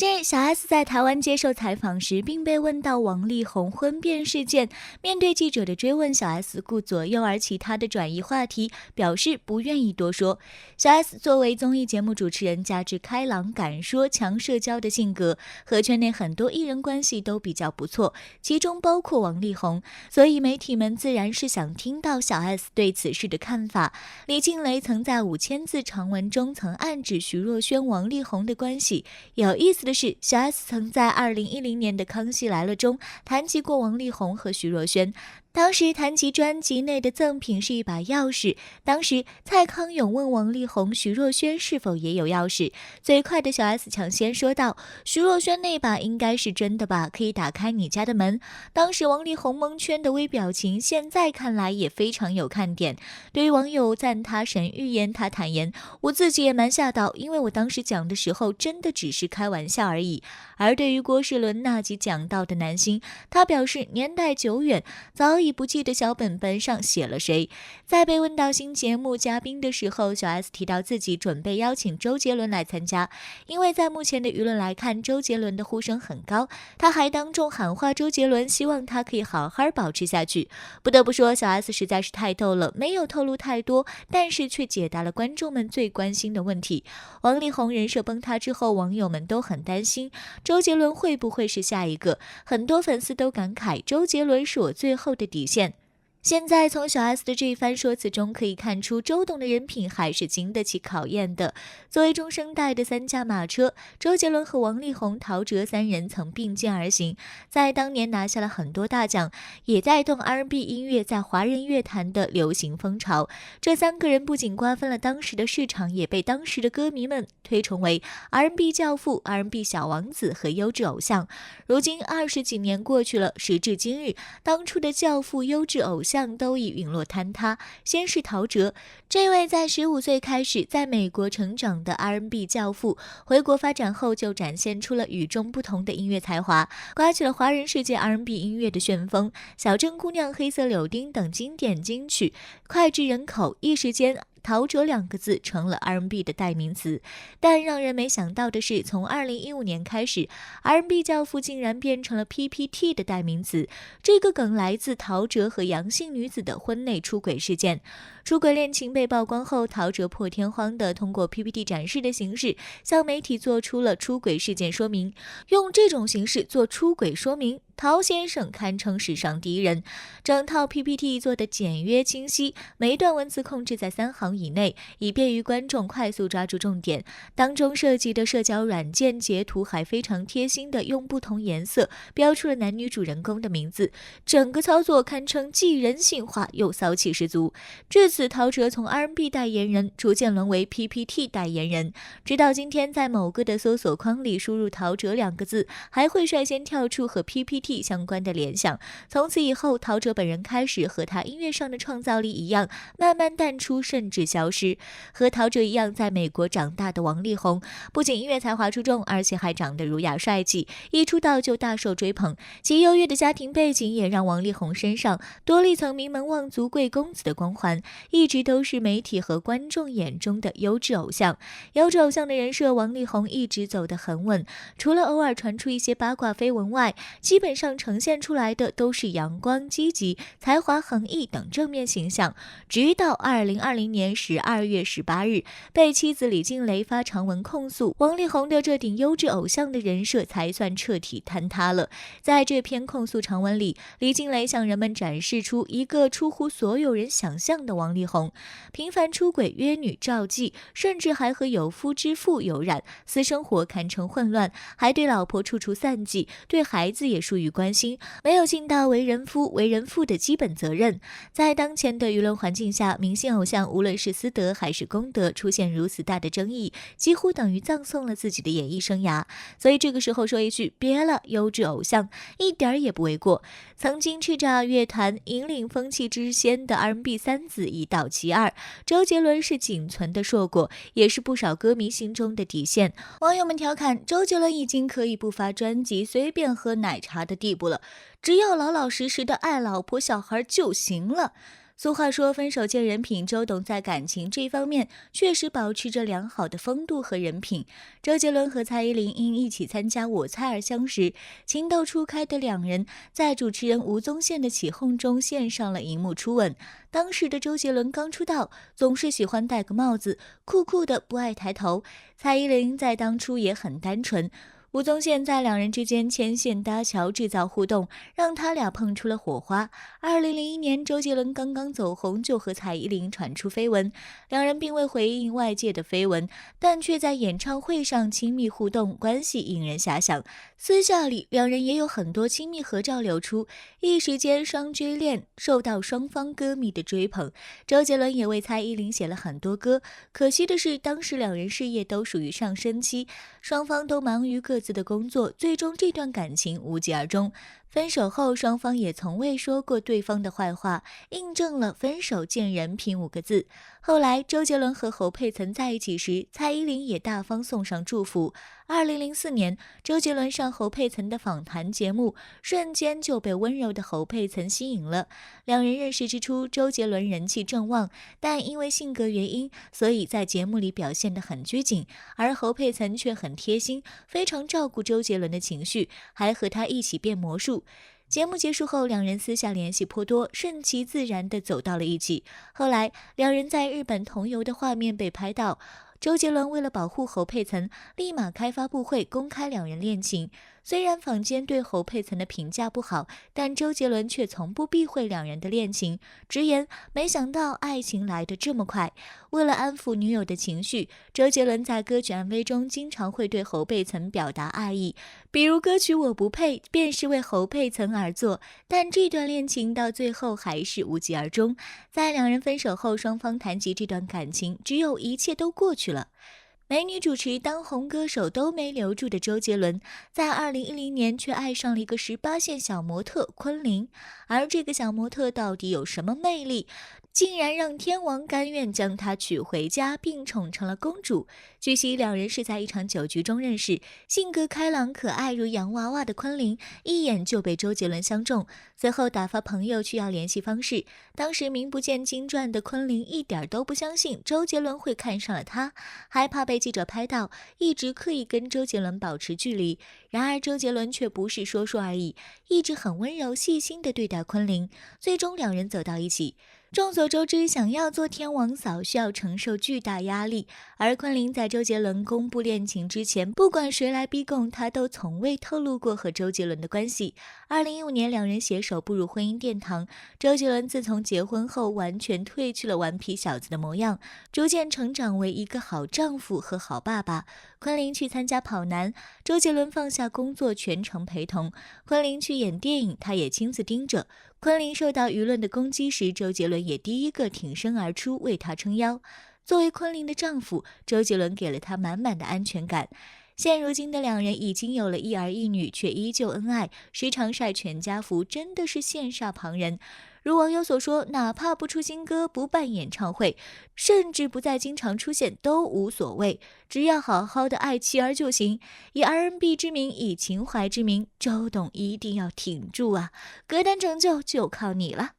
近日，小 S 在台湾接受采访时，并被问到王力宏婚变事件。面对记者的追问，小 S 顾左右而其他的转移话题，表示不愿意多说。小 S 作为综艺节目主持人，加之开朗、敢说、强社交的性格，和圈内很多艺人关系都比较不错，其中包括王力宏，所以媒体们自然是想听到小 S 对此事的看法。李静蕾曾在5000字长文中曾暗指徐若瑄、王力宏的关系。有意思的是，小 S 曾在2010年的《康熙来了》中谈及过王力宏和徐若瑄。当时谈及专辑内的赠品是一把钥匙，当时蔡康永问王力宏、徐若瑄是否也有钥匙，最快的小 S 抢先说道：“徐若瑄那把应该是真的吧，可以打开你家的门。”当时王力宏蒙圈的微表情，现在看来也非常有看点。对于网友赞他神预言，他坦言：“我自己也蛮吓到，因为我当时讲的时候真的只是开玩笑而已。”而对于郭世伦那集讲到的男星，他表示年代久远，早已不记得小本本上写了谁。在被问到新节目嘉宾的时候，小 S 提到自己准备邀请周杰伦来参加，因为在目前的舆论来看，周杰伦的呼声很高。他还当众喊话周杰伦，希望他可以好好保持下去。不得不说，小 S 实在是太逗了，没有透露太多，但是却解答了观众们最关心的问题。王力宏人设崩塌之后，网友们都很担心周杰伦会不会是下一个，很多粉丝都感慨周杰伦是我最后的底线。现在从小 S 的这一番说辞中可以看出，周董的人品还是经得起考验的。作为中生代的三驾马车，周杰伦和王力宏、陶喆三人曾并肩而行，在当年拿下了很多大奖，也带动 R&B 音乐在华人乐坛的流行风潮。这三个人不仅瓜分了当时的市场，也被当时的歌迷们推崇为 R&B 教父、R&B 小王子和优质偶像。如今20几年过去了，时至今日，当初的教父、优质偶像都已陨落坍塌。先是陶喆，这位在15岁开始在美国成长的 R&B 教父，回国发展后就展现出了与众不同的音乐才华，刮起了华人世界 R&B 音乐的旋风。小镇姑娘、黑色柳丁等经典金曲脍炙人口，一时间陶喆2个字成了 R&B 的代名词。但让人没想到的是，从2015年开始， R&B 教父竟然变成了 PPT 的代名词。这个梗来自陶喆和杨姓女子的婚内出轨事件。出轨恋情被曝光后，陶喆破天荒地通过 PPT 展示的形式向媒体做出了出轨事件说明。用这种形式做出轨说明，陶先生堪称史上第一人。整套 PPT 做得简约清晰，每一段文字控制在3行以内，以便于观众快速抓住重点。当中设计的社交软件截图还非常贴心地用不同颜色标出了男女主人公的名字，整个操作堪称既人性化又骚气十足。至此，陶喆从 R&B 代言人逐渐沦为 PPT 代言人。直到今天，在某个的搜索框里输入陶喆2个字，还会率先跳出和 PPT 相关的联想。从此以后，陶喆本人开始和他音乐上的创造力一样，慢慢淡出甚至消失。和陶喆一样在美国长大的王力宏，不仅音乐才华出众，而且还长得儒雅帅气，一出道就大受追捧。其优越的家庭背景也让王力宏身上多了一层名门望族贵公子的光环，一直都是媒体和观众眼中的优质偶像。优质偶像的人设，王力宏一直走得很稳，除了偶尔传出一些八卦绯闻外，基本上呈现出来的都是阳光、积极、才华横溢等正面形象。直到2020年12月18日，被妻子李静蕾发长文控诉，王力宏的这顶优质偶像的人设才算彻底坍塌了。在这篇控诉长文里，李静蕾向人们展示出一个出乎所有人想象的王力宏，频繁出轨、约女、召妓，甚至还和有夫之妇有染，私生活堪称混乱，还对老婆处处散计，对孩子也疏于关心，没有尽到为人夫、为人父的基本责任。在当前的舆论环境下，明星偶像无论是私德还是公德出现如此大的争议，几乎等于葬送了自己的演艺生涯。所以这个时候说一句别了，优质偶像一点也不为过。曾经叱咤乐坛、引领风气之先的 R&B 三子一到其二，周杰伦是仅存的硕果，也是不少歌迷心中的底线。网友们调侃，周杰伦已经可以不发专辑随便喝奶茶的地步了，只要老老实实的爱老婆小孩就行了。俗话说分手见人品，周董在感情这方面确实保持着良好的风度和人品。周杰伦和蔡依林因一起参加我猜而相识，情窦初开的两人在主持人吴宗宪的起哄中献上了荧幕初吻。当时的周杰伦刚出道，总是喜欢戴个帽子，酷酷的不爱抬头。蔡依林在当初也很单纯。吴宗宪在两人之间牵线搭桥，制造互动，让他俩碰出了火花。2001年，周杰伦刚刚走红，就和蔡依林传出绯闻，两人并未回应外界的绯闻，但却在演唱会上亲密互动，关系引人遐想。私下里，两人也有很多亲密合照流出，一时间双追恋受到双方歌迷的追捧。周杰伦也为蔡依林写了很多歌，可惜的是，当时两人事业都属于上升期，双方都忙于各自的工作，最终这段感情无疾而终。分手后，双方也从未说过对方的坏话，印证了分手见人品5个字。后来，周杰伦和侯佩岑在一起时，蔡依林也大方送上祝福。2004年，周杰伦上侯佩岑的访谈节目，瞬间就被温柔的侯佩岑吸引了。两人认识之初，周杰伦人气正旺，但因为性格原因，所以在节目里表现得很拘谨，而侯佩岑却很贴心，非常照顾周杰伦的情绪，还和他一起变魔术。节目结束后，两人私下联系颇多，顺其自然地走到了一起。后来，两人在日本同游的画面被拍到。周杰伦为了保护侯佩岑，立马开发布会公开两人恋情。虽然坊间对侯佩岑的评价不好，但周杰伦却从不避讳两人的恋情，直言没想到爱情来得这么快。为了安抚女友的情绪，周杰伦在歌曲 MV 中经常会对侯佩岑表达爱意，比如歌曲《我不配》便是为侯佩岑而作。但这段恋情到最后还是无疾而终。在两人分手后，双方谈及这段感情，只有一切都过去了。美女主持、当红歌手都没留住的周杰伦，在2010年却爱上了一个18线小模特昆凌。而这个小模特到底有什么魅力，竟然让天王甘愿将她娶回家，并宠成了公主。据悉，两人是在一场酒局中认识，性格开朗可爱如洋娃娃的昆凌一眼就被周杰伦相中，随后打发朋友去要联系方式。当时名不见经传的昆凌一点都不相信周杰伦会看上了她，还怕被记者拍到，一直刻意跟周杰伦保持距离。然而周杰伦却不是说说而已，一直很温柔细心地对待昆凌，最终两人走到一起。众所周知，想要做天王嫂需要承受巨大压力，而昆凌在周杰伦公布恋情之前，不管谁来逼供，她都从未透露过和周杰伦的关系。2015年，两人携手步入婚姻殿堂。周杰伦自从结婚后，完全褪去了顽皮小子的模样，逐渐成长为一个好丈夫和好爸爸。昆凌去参加跑男，周杰伦放下工作全程陪同。昆凌去演电影，他也亲自盯着。昆凌受到舆论的攻击时，周杰伦也第一个挺身而出为她撑腰。作为昆凌的丈夫，周杰伦给了她满满的安全感。现如今的两人已经有了一儿一女，却依旧恩爱，时常晒全家福，真的是羡煞旁人。如网友所说，哪怕不出新歌，不办演唱会，甚至不再经常出现都无所谓，只要好好的爱妻儿就行。以 R&B 之名，以情怀之名，周董一定要挺住啊！歌单拯救就靠你了。